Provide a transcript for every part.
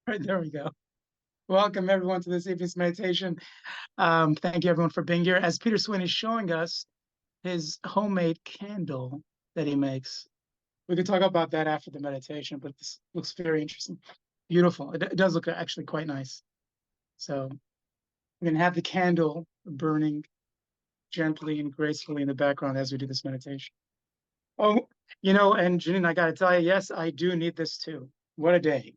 Right, there we go. Welcome everyone to this evening's meditation. Thank you everyone for being here. As Peter Swin is showing us his homemade candle that he makes. We could talk about that after the meditation, but this looks very interesting. Beautiful. It does look actually quite nice. So we're going to have the candle burning gently and gracefully in the background as we do this meditation. Oh, and Janine, I got to tell you, yes, I do need this too. What a day.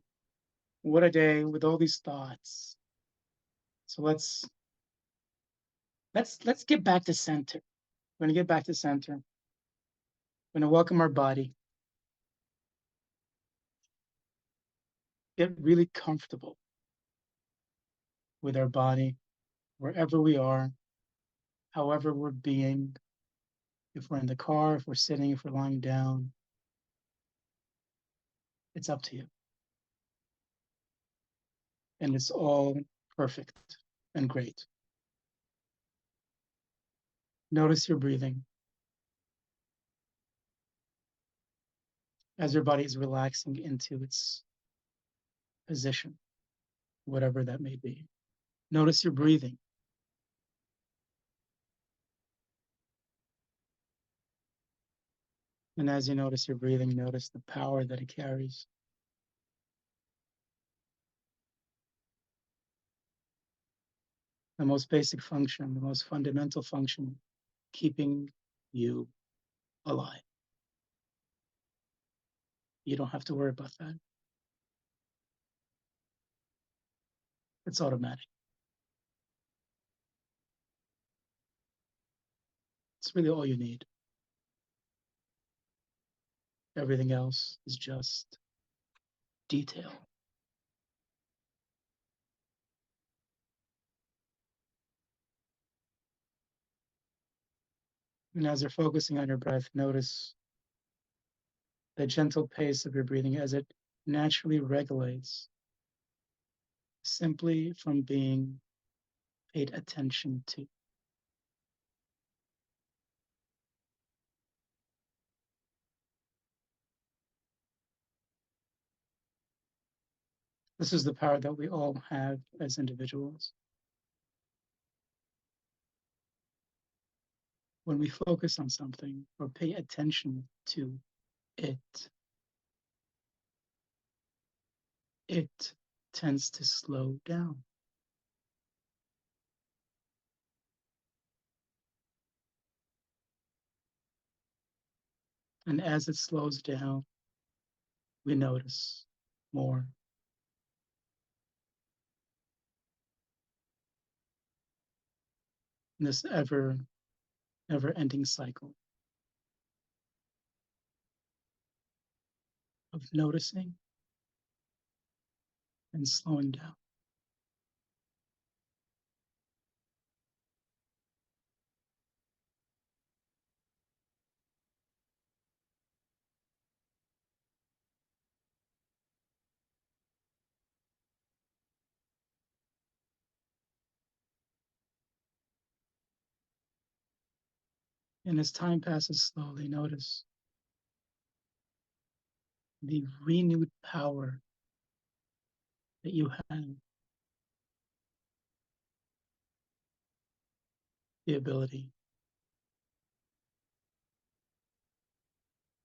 What a day with all these thoughts. So let's get back to center. We're going to get back to center. We're going to welcome our body. Get really comfortable with our body, wherever we are, however we're being. If we're in the car, if we're sitting, if we're lying down, it's up to you. And it's all perfect and great. Notice your breathing as your body is relaxing into its position, whatever that may be. Notice your breathing. And as you notice your breathing, notice the power that it carries. The most basic function, the most fundamental function, keeping you alive. You don't have to worry about that. It's automatic. It's really all you need. Everything else is just detail. And as you're focusing on your breath, notice the gentle pace of your breathing as it naturally regulates simply from being paid attention to. This is the power that we all have as individuals. When we focus on something or pay attention to it, it tends to slow down. And as it slows down, we notice more. In this never-ending cycle of noticing and slowing down. And as time passes slowly, notice the renewed power that you have, the ability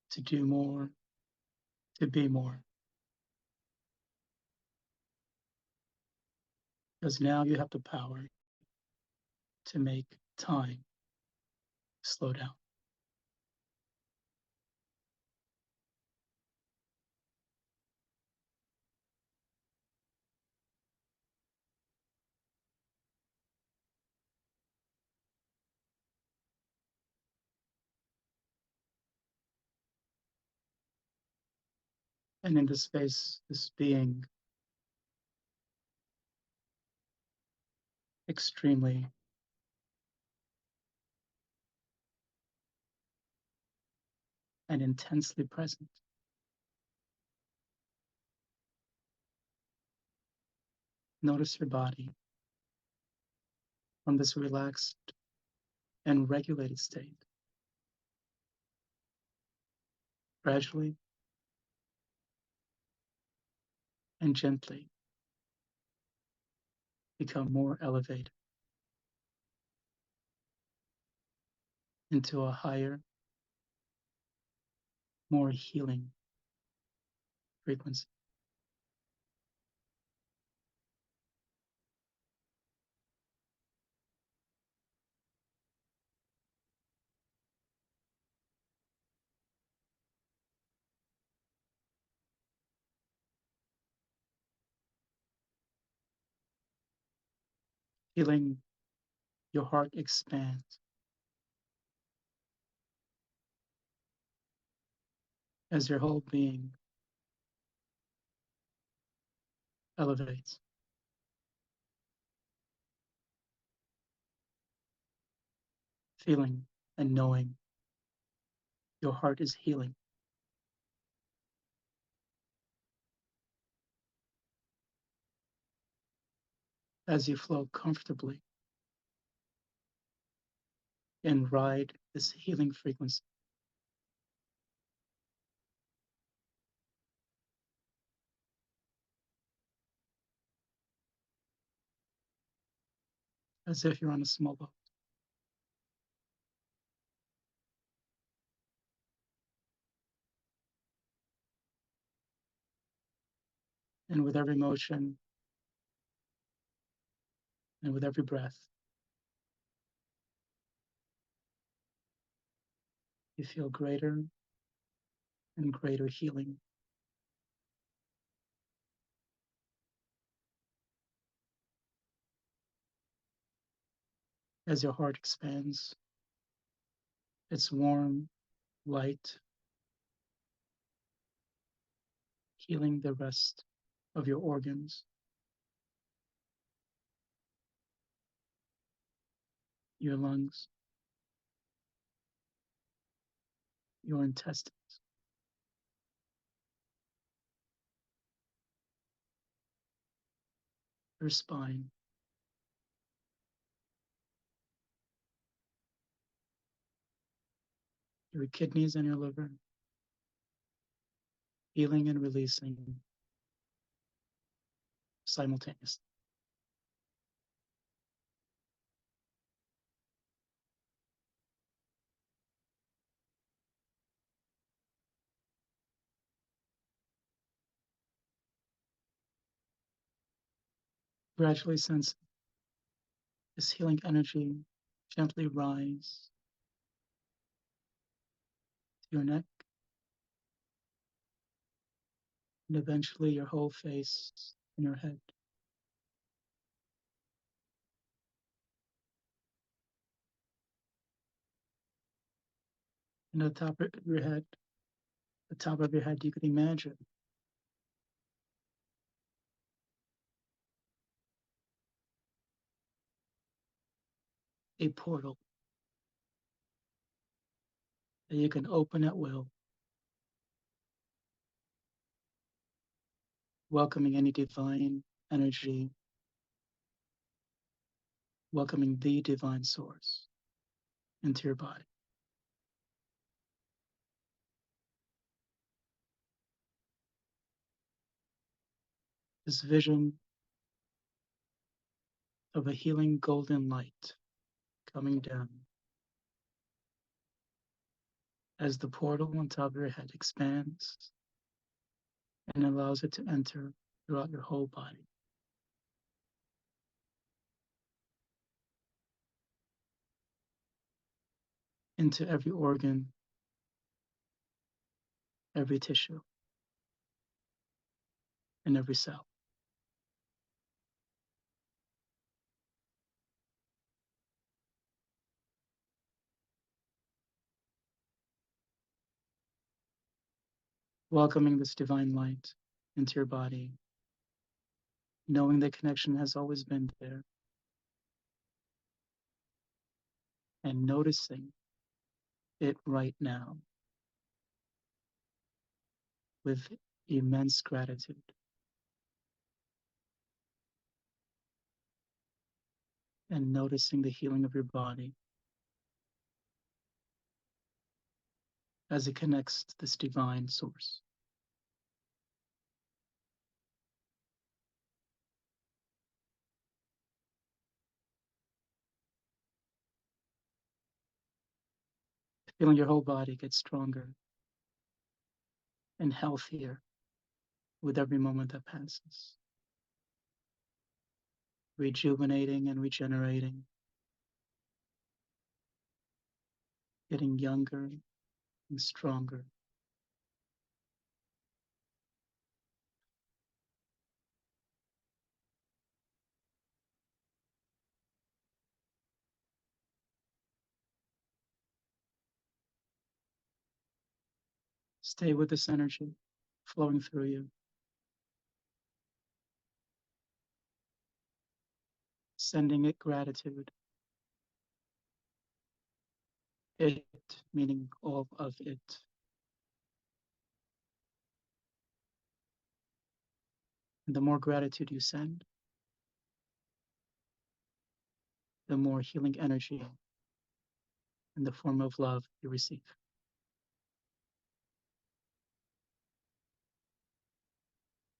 to do more, to be more. Because now you have the power to make time slow down. And in this space, this being extremely and intensely present. Notice your body from this relaxed and regulated state. Gradually and gently become more elevated into a higher, more healing frequency. Feeling your heart expand as your whole being elevates. Feeling and knowing your heart is healing as you flow comfortably and ride this healing frequency. As if you're on a small boat. And with every motion and with every breath, you feel greater and greater healing. As your heart expands, it's warm, light, healing the rest of your organs, your lungs, your intestines, your spine, your kidneys and your liver, healing and releasing simultaneously. Gradually sense this healing energy gently rise to your neck and eventually your whole face and your head. And at the top of your head, you could imagine a portal that you can open at will, welcoming any divine energy, welcoming the divine source into your body. This vision of a healing golden light coming down as the portal on top of your head expands and allows it to enter throughout your whole body. Into every organ, every tissue, and every cell. Welcoming this divine light into your body, knowing the connection has always been there, and noticing it right now with immense gratitude. And noticing the healing of your body as it connects to this divine source. feeling your whole body get stronger and healthier with every moment that passes, rejuvenating and regenerating, getting younger and stronger. Stay with this energy flowing through you, sending it gratitude. It, meaning all of it. And the more gratitude you send, the more healing energy in the form of love you receive.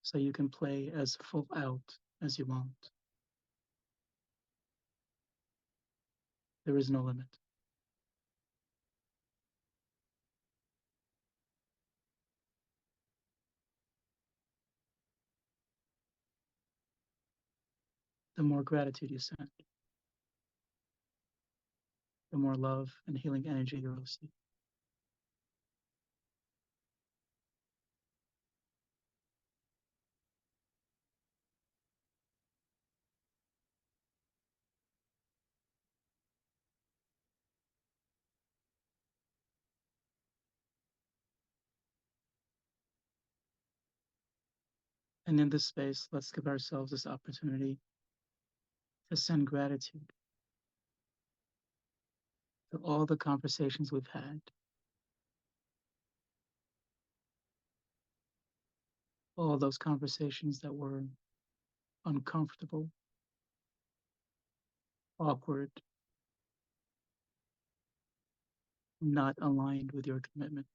So you can play as full out as you want. There is no limit. The more gratitude you send, the more love and healing energy you'll receive. And in this space, let's give ourselves this opportunity to send gratitude to all the conversations we've had, all those conversations that were uncomfortable, awkward, not aligned with your commitment.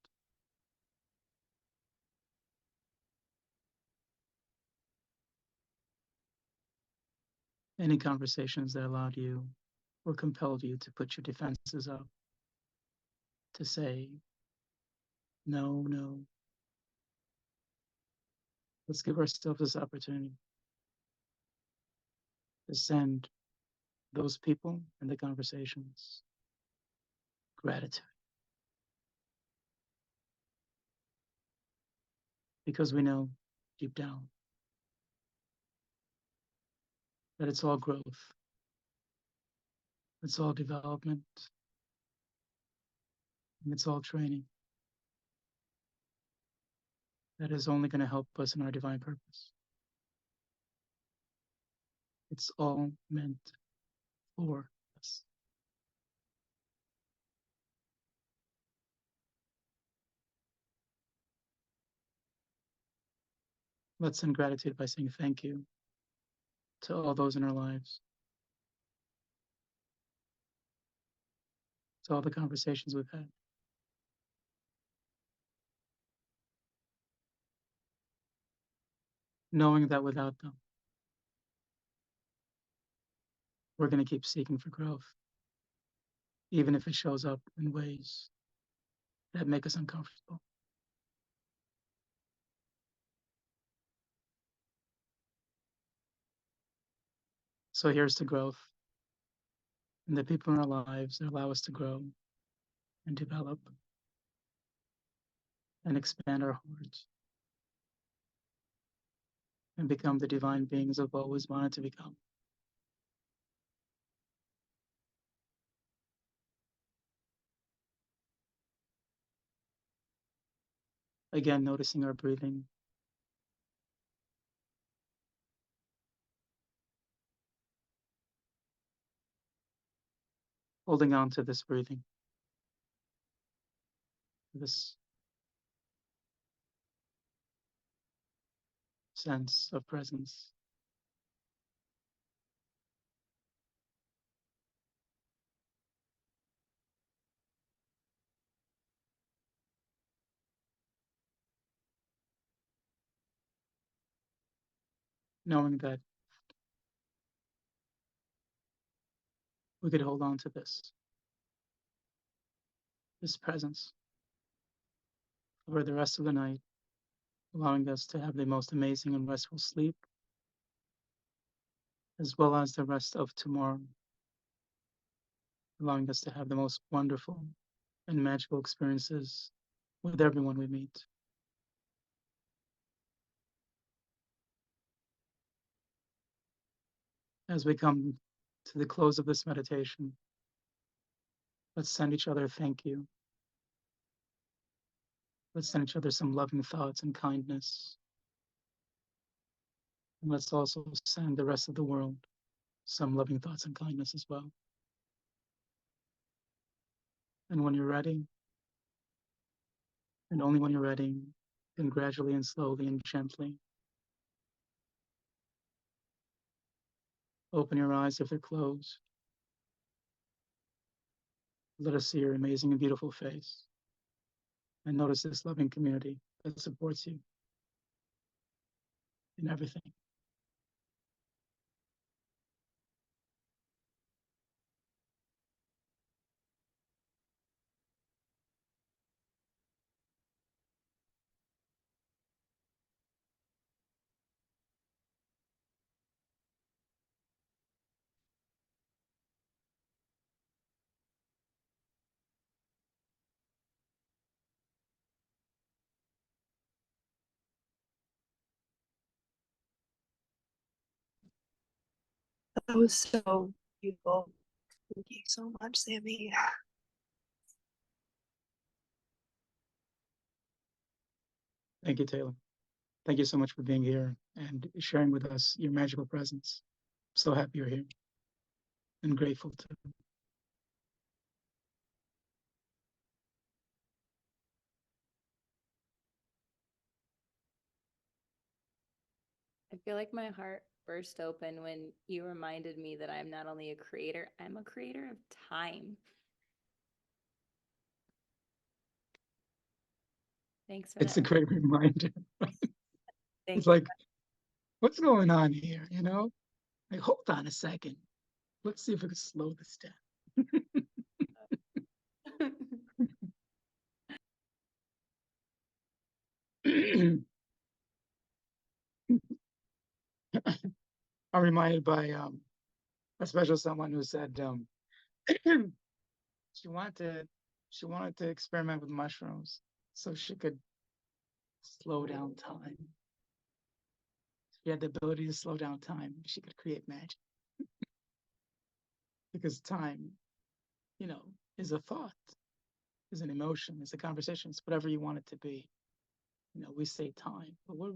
Any conversations that allowed you or compelled you to put your defenses up, to say, no, no. Let's give ourselves this opportunity to send those people and the conversations gratitude. Because we know deep down that it's all growth, it's all development, and it's all training that is only going to help us in our divine purpose. It's all meant for us. Let's send gratitude by saying thank you to all those in our lives, to all the conversations we've had, knowing that without them, we're going to keep seeking for growth, even if it shows up in ways that make us uncomfortable. So here's to growth and the people in our lives that allow us to grow and develop and expand our hearts and become the divine beings I've always wanted to become. Again, noticing our breathing, holding on to this breathing, this sense of presence. Knowing that we could hold on to this His presence over the rest of the night, allowing us to have the most amazing and restful sleep, as well as the rest of tomorrow, allowing us to have the most wonderful and magical experiences with everyone we meet. As we come to the close of this meditation, let's send each other a thank you. Let's send each other some loving thoughts and kindness. And let's also send the rest of the world some loving thoughts and kindness as well. And when you're ready, and only when you're ready, then gradually and slowly and gently open your eyes if they're closed. Let us see your amazing and beautiful face. And notice this loving community that supports you in everything. That was so beautiful. Thank you so much, Sammy. Thank you, Taylor. Thank you so much for being here and sharing with us your magical presence. So happy you're here and grateful to. I feel like my heart burst open when you reminded me that I'm not only a creator, I'm a creator of time. Thanks for It's that. a great reminder. Thank It's you. like, what's going on here? You know, like, hold on a second. Let's see if we can slow this down. I'm reminded by a special someone who said she wanted to she wanted to experiment with mushrooms so she could slow down time. She had the ability to slow down time. She could create magic because time, you know, is a thought, is an emotion, is a conversation. It's whatever you want it to be. You know, we say time, but what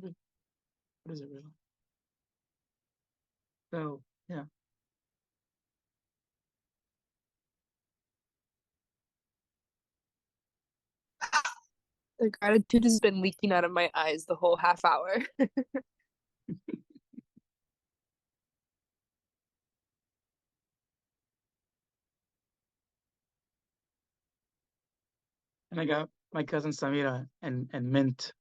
is it really? So yeah. The gratitude has been leaking out of my eyes the whole half hour. And I got my cousin Samira and Mint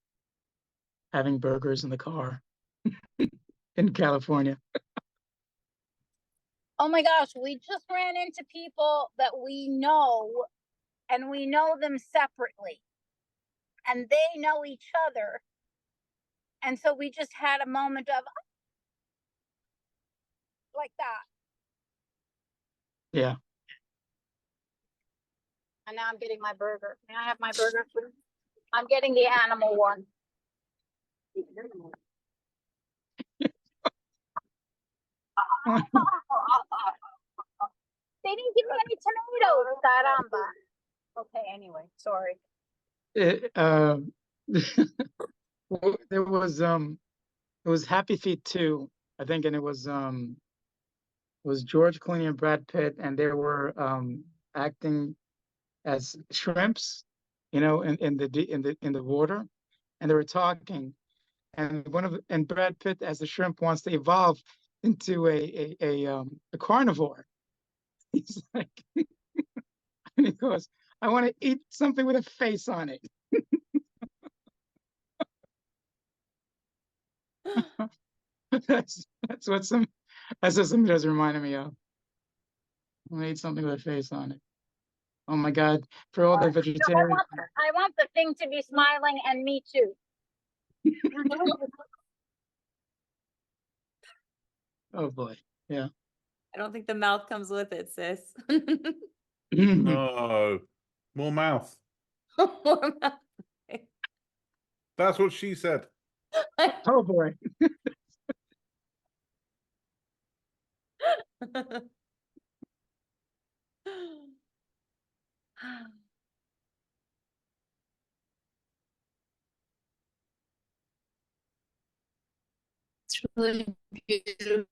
having burgers in the car in California. Oh my gosh, we just ran into people that we know, and we know them separately, and they know each other. And so we just had a moment of like that. Yeah. And now I'm getting my burger. May I have my burger, please? I'm getting the animal one. They didn't give me any tomatoes. Caramba. Okay, anyway, sorry. It, there was it was Happy Feet 2, I think, and it was George Clooney and Brad Pitt, and they were acting as shrimps, you know, in the water, and they were talking, and and Brad Pitt as the shrimp wants to evolve into a carnivore. He's like, and he goes, "I want to eat something with a face on it." That's what something does remind me of. I want to eat something with a face on it. Oh my God, for all the No, vegetarians. I want the thing to be smiling and me too. Oh boy, yeah. I don't think the mouth comes with it, sis. No, more mouth. More mouth. That's what she said. Oh boy. It's really beautiful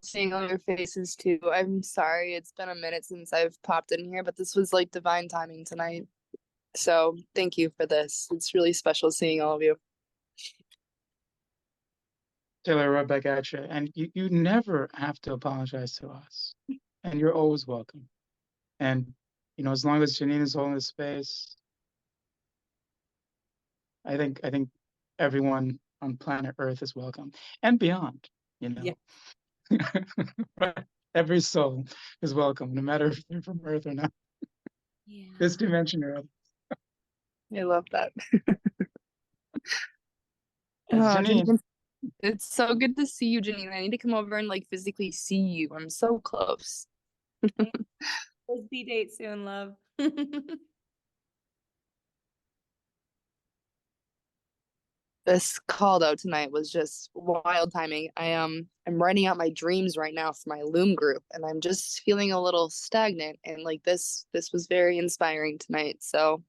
seeing all your faces too. I'm sorry, it's been a minute since I've popped in here, but this was like divine timing tonight. So thank you for this. It's really special seeing all of you. Taylor, right back at you. And you never have to apologize to us. And you're always welcome. And, as long as Janine is holding the space, I think everyone on planet Earth is welcome and beyond, Yeah. Right? Every soul is welcome, no matter if they're from Earth or not, Yeah. this dimension or other. I love that. As Oh, Janine, Janine, it's so good to see you, Janine. I need to come over and like physically see you. I'm so close. Let's be date soon, love. This call though tonight was just wild timing. I'm writing out my dreams right now for my Loom group, and I'm just feeling a little stagnant. And like this was very inspiring tonight. So,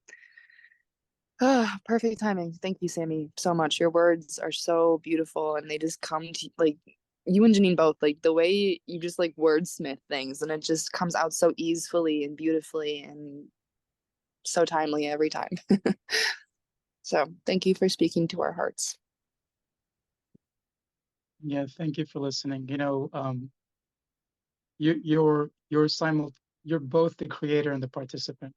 perfect timing. Thank you, Sammy, so much. Your words are so beautiful, and they just come to like you and Janine both. Like the way you just like wordsmith things, and it just comes out so easily and beautifully, and so timely every time. So, thank you for speaking to our hearts. yeah, thank you for listening. You're both the creator and the participant,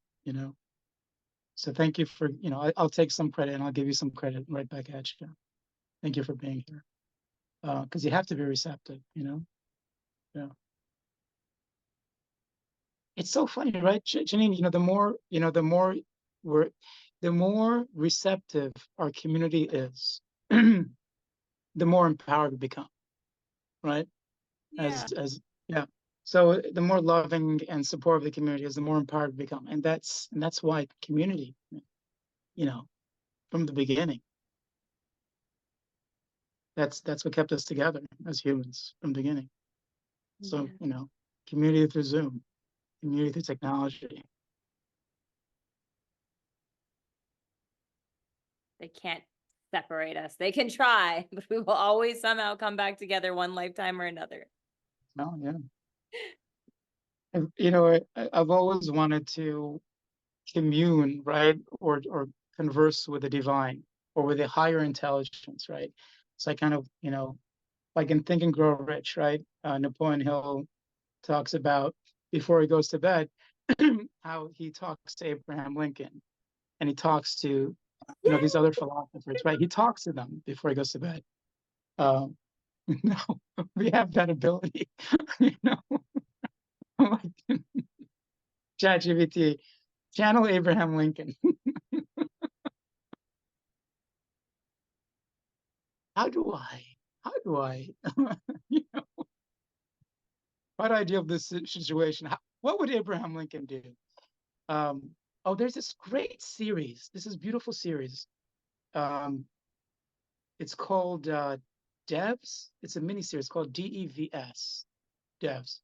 So thank you for, I'll take some credit and I'll give you some credit right back at you. Thank you for being here. Because you have to be receptive, Yeah. It's so funny, right, Janine? The more receptive our community is, the more empowered we become, right? Yeah. Yeah. So the more loving and supportive the community is, the more empowered we become, and that's why community, from the beginning, that's what kept us together as humans from the beginning. So Yeah. community through Zoom, community through technology. They can't separate us. They can try, but we will always somehow come back together one lifetime or another. Oh yeah. And, I've always wanted to commune, right, or converse with the divine or with a higher intelligence, right? So I kind of, like in Think and Grow Rich, right? Napoleon Hill talks about before he goes to bed how he talks to Abraham Lincoln and he talks to these other philosophers, right? He talks to them before he goes to bed. Um, no, we have that ability, like ChatGPT, channel Abraham Lincoln. How do I, how do I deal with this situation? What would Abraham Lincoln do? Oh, there's this great series. This is beautiful series. It's called Devs. It's a mini series called DEVS, Devs.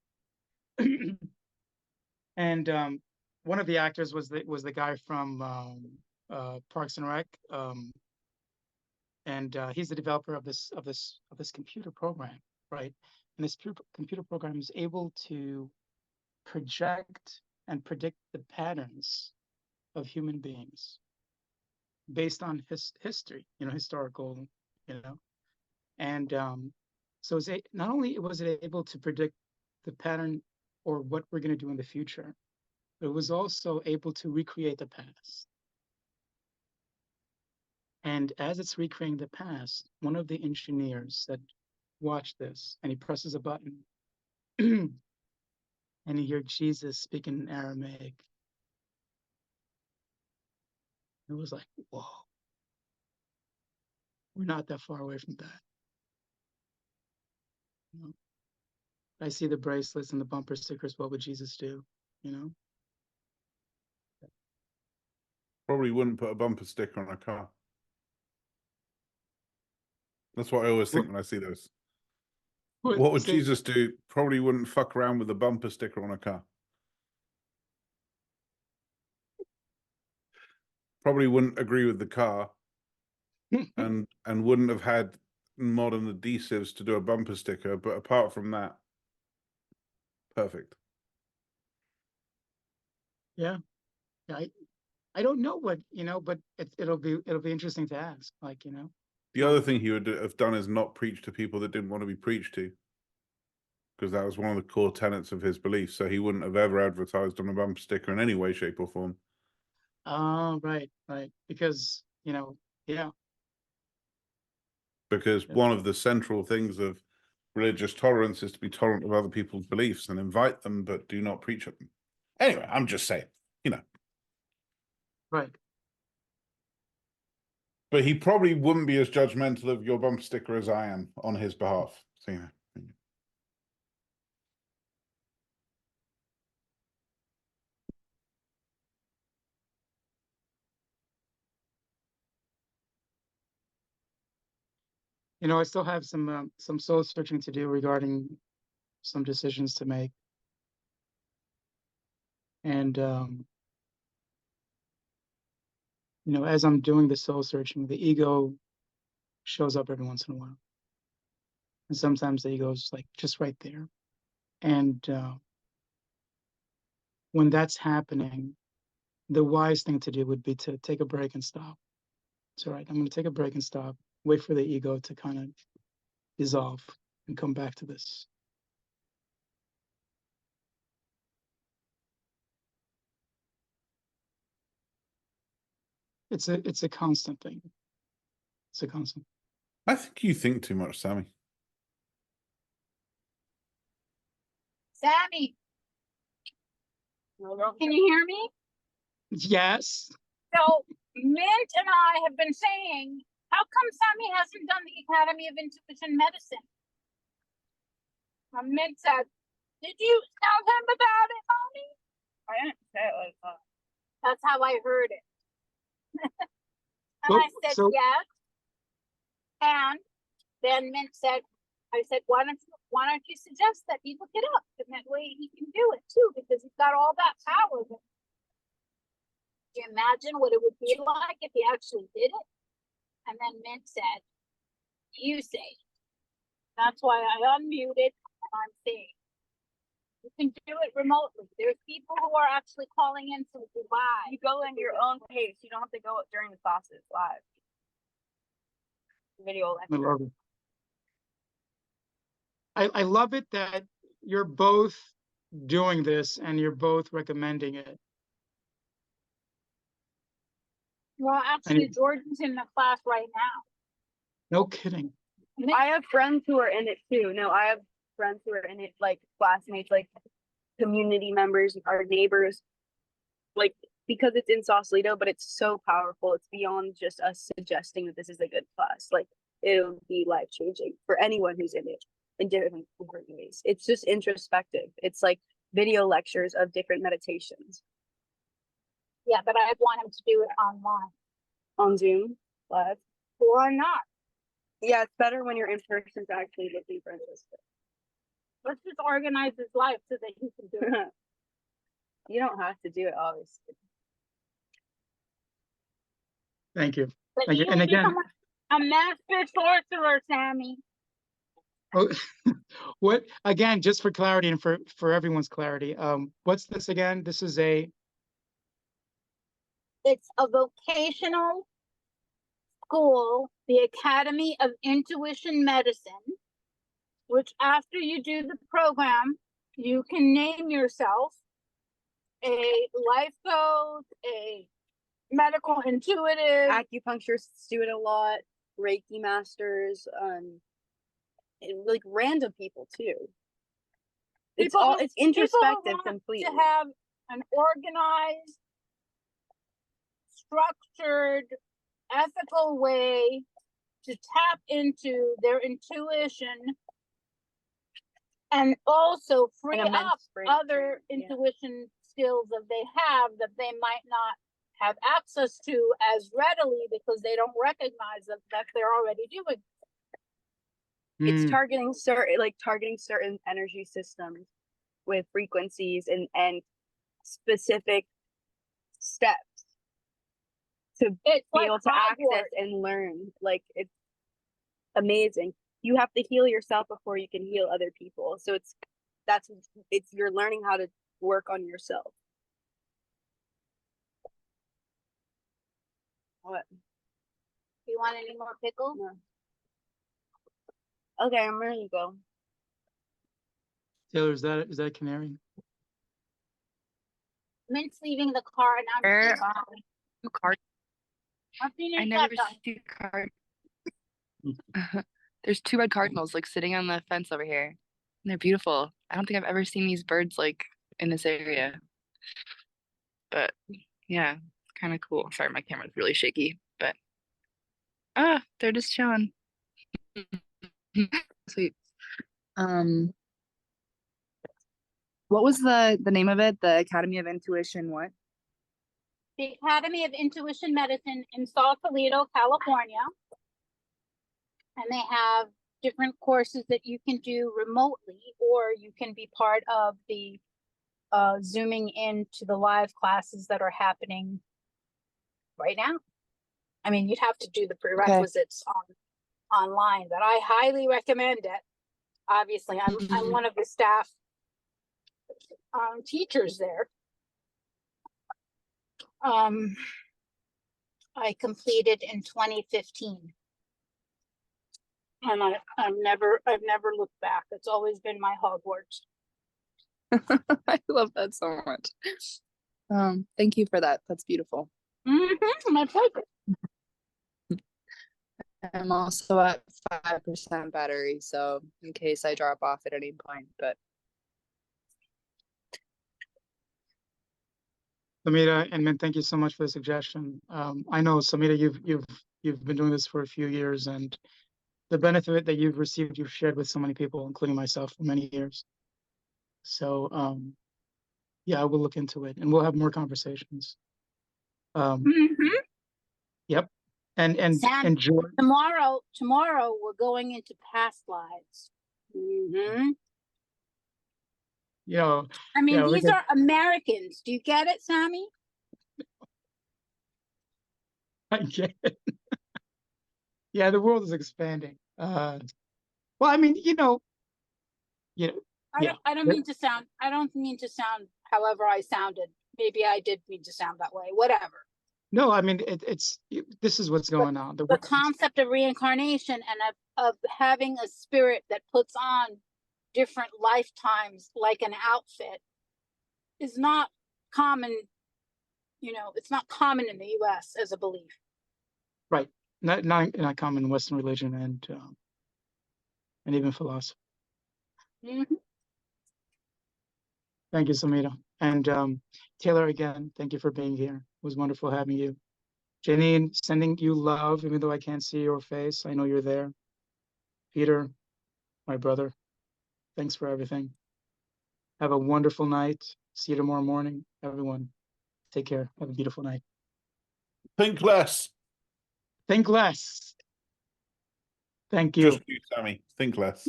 And one of the actors was the guy from Parks and Rec, and he's the developer of this computer program, right? And this computer program is able to project and predict the patterns of human beings based on history, historical, and so not only was it able to predict the pattern or what we're going to do in the future, but it was also able to recreate the past. And as it's recreating the past, one of the engineers said, watch this, and he presses a button and you hear Jesus speaking in Aramaic, It was like, whoa. We're not that far away from that. You know? I see the bracelets and the bumper stickers. What would Jesus do? You know? Probably wouldn't put a bumper sticker on a car. That's what I always think when I see those. What would Say- Jesus do? Probably wouldn't fuck around with a bumper sticker on a car. Probably wouldn't agree with the car and wouldn't have had modern adhesives to do a bumper sticker, but apart from that, perfect. Yeah. I don't know what, you know, but it'll be interesting to ask. Like, you know. The other thing he would have done is not preach to people that didn't want to be preached to, because that was one of the core tenets of his belief. So he wouldn't have ever advertised on a bumper sticker in any way, shape, or form. Oh, right. Because, you know, yeah. Because one of the central things of religious tolerance is to be tolerant of other people's beliefs and invite them, but do not preach at them. Anyway, I'm just saying, you know. Right. But he probably wouldn't be as judgmental of your bumper sticker as I am on his behalf. So, you know. You know, I still have some soul searching to do regarding some decisions to make. And you know, as I'm doing the soul searching, the ego shows up every once in a while. And sometimes the ego is like just right there. And when that's happening, the wise thing to do would be to take a break and stop. It's all right. I'm going to take a break and stop, wait for the ego to kind of dissolve and come back to this. It's a constant thing. It's a constant. I think you think too much, Sammy. Sammy, can you hear me? Yes. So Mint and I have been saying, how come Sammy hasn't done the Academy of Intuition Medicine? Mint said, did you tell him about it, mommy? I didn't say it like that. That's how I heard it. And Well, I said, so- yes. And then Mint said, I said, why don't you suggest that he look it up? And that way he can do it too, because he's got all that power. Do you imagine what it would be like if he actually did it? And then Mint said, you say it. That's why I unmuted and I'm saying, you can do it remotely. There's people who are actually calling in to Dubai. You go in your own pace. You don't have to go during the classes live. Video I lecture. love it. I love it that you're both doing this and you're both recommending it. Well, actually, Jordan's in the class right now. No kidding. I have friends who are in it too. No, I have friends who are in it, like classmates, like community members, our neighbors. Like, because it's in Sausalito, but it's so powerful. It's beyond just us suggesting that this is a good class. Like, it'll be life changing for anyone who's in it in different ways. It's just introspective. It's like video lectures of different meditations Yeah, but I want him to do it online. on Zoom live. Or not. Yeah, it's better when you're in person to actually looking for interest. Let's just organize his life so that he can do it. You don't have to do it, obviously. Thank you. But Thank you. he And will again, become a master sorcerer, Sammy. oh, what again, just for clarity and for everyone's clarity, what's this again? This is It's a vocational school, the Academy of Intuition Medicine, which after you do the program, you can name yourself a life coach, a medical intuitive. Acupuncturists do it a lot, Reiki masters, and like random people too. It's People who introspective want completely. to have an organized structured, ethical way to tap into their intuition and also free An immense up brain other training, yeah. intuition skills that they have that they might not have access to as readily because they don't recognize that they're already doing. It's Mm, targeting certain energy systems with frequencies and specific steps to It's be like able to access Hogwarts. and learn. Like, it's amazing. You have to heal yourself before you can heal other people. So it's you're learning how to work on yourself. What? You want any more pickles? No. Okay, I'm ready to go. Taylor, is that a canary? Mint's leaving the car and I'm Where still card. I'm feeling I never that see card. There's 2 red cardinals like sitting on the fence over here. And they're beautiful. I don't think I've ever seen these birds like in this area. But yeah, it's kind of cool. Sorry, my camera's really shaky, but they're just chilling. Sweet. What was the name of it? The Academy of Intuition what? the Academy of Intuition Medicine in Sausalito, California. And they have different courses that you can do remotely, or you can be part of the zooming into the live classes that are happening right now. I mean, you'd have to do the prerequisites online, but I highly recommend it. Obviously, I'm one of the staff teachers there. I completed in 2015. And I've never looked back. It's always been my Hogwarts. I love that so much. Thank you for that. That's beautiful. My pleasure. I'm also at 5% battery, so in case I drop off at any point, but Samita and Mint, thank you so much for the suggestion. I know, Samita, you've been doing this for a few years, and the benefit that you've received, you've shared with so many people, including myself, for many years. So, yeah, I will look into it, and we'll have more conversations. Yep, and Sam, enjoy. tomorrow we're going into past lives. You know, I mean, yeah, these are Americans. Do you get it, Sammy? I get it. Yeah, the world is expanding. Well, I mean, yeah. I don't mean to sound however I sounded. Maybe I did mean to sound that way. Whatever. No, I mean this is what's going on. The concept of reincarnation and of having a spirit that puts on different lifetimes like an outfit is not common. It's not common in the U.S. as a belief. Right, not common in Western religion and even philosophy. Thank you, Samita. And Taylor, again, thank you for being here. It was wonderful having you. Janine, sending you love, even though I can't see your face. I know you're there. Peter, my brother, thanks for everything. Have a wonderful night. See you tomorrow morning. Everyone, take care. Have a beautiful night. Think less. Think less. Thank you. Just you, Sammy. Think less.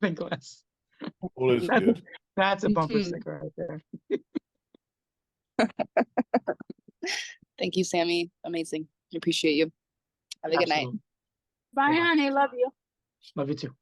Think less. All is good. That's a bumper sticker right there. thank you, Sammy. Amazing. I appreciate you. Have a good night. Absolutely. Bye, honey. Love you. Love you too.